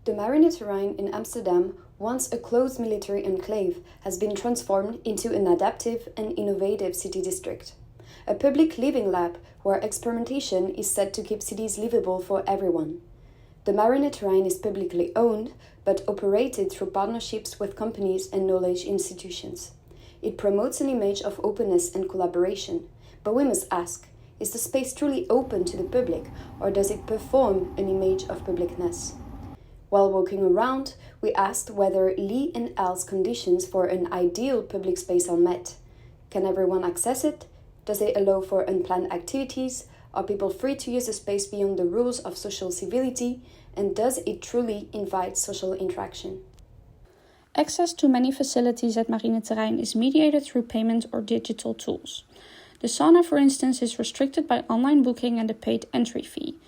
The Marineterrein in Amsterdam, once a closed military enclave, has been transformed into an adaptive and innovative city district. A public living lab where experimentation is set to keep cities livable for everyone. The Marineterrein is publicly owned, but operated through partnerships with companies and knowledge institutions. It promotes an image of openness and collaboration, but we must ask, is the space truly open to the public, or does it perform an image of publicness? While walking around, we asked whether Lee and Al's conditions for an ideal public space are met. Can everyone access it? Does it allow for unplanned activities? Are people free to use the space beyond the rules of social civility? And does it truly invite social interaction? Access to many facilities at Marineterrein is mediated through payment or digital tools. The sauna, for instance, is restricted by online booking and a paid entry fee.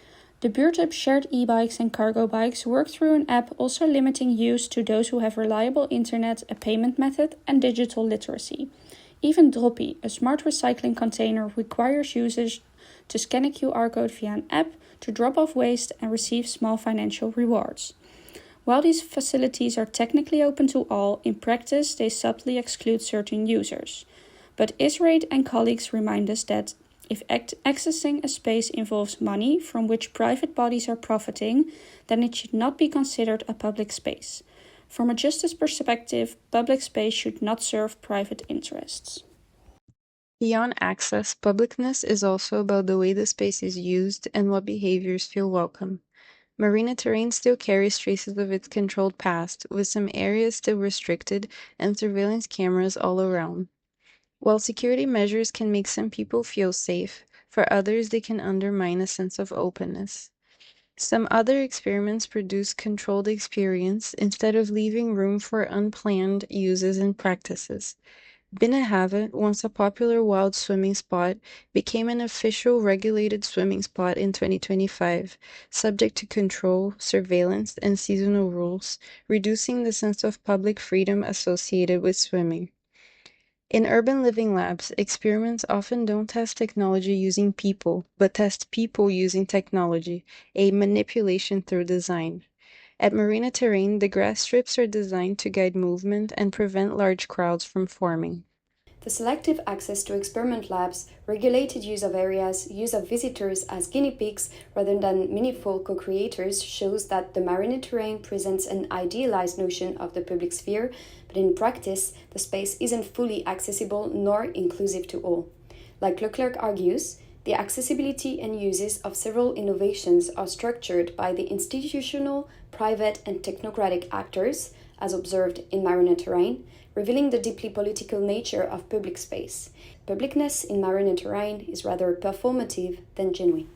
The buurt-up shared e-bikes and cargo bikes work through an app, also limiting use to those who have reliable internet, a payment method, and digital literacy. Even Droppy, a smart recycling container, requires users to scan a QR code via an app to drop off waste and receive small financial rewards. While these facilities are technically open to all, in practice they subtly exclude certain users. But Israel and colleagues remind us that if accessing a space involves money from which private bodies are profiting, then it should not be considered a public space. From a justice perspective, public space should not serve private interests. Beyond access, publicness is also about the way the space is used and what behaviors feel welcome. Marineterrein still carries traces of its controlled past, with some areas still restricted and surveillance cameras all around. While security measures can make some people feel safe, for others they can undermine a sense of openness. Some other experiments produce controlled experience instead of leaving room for unplanned uses and practices. Binnenhaven, once a popular wild swimming spot, became an official regulated swimming spot in 2025, subject to control, surveillance, and seasonal rules, reducing the sense of public freedom associated with swimming. In urban living labs, experiments often don't test technology using people, but test people using technology, a manipulation through design. At Marineterrein, the grass strips are designed to guide movement and prevent large crowds from forming. The selective access to experiment labs, regulated use of areas, use of visitors as guinea pigs rather than meaningful co-creators shows that the Marineterrein presents an idealized notion of the public sphere, but in practice, the space isn't fully accessible nor inclusive to all. Like Leclerc argues, the accessibility and uses of several innovations are structured by the institutional, private, and technocratic actors, as observed in Marineterrein, revealing the deeply political nature of public space. Publicness in Marineterrein is rather performative than genuine.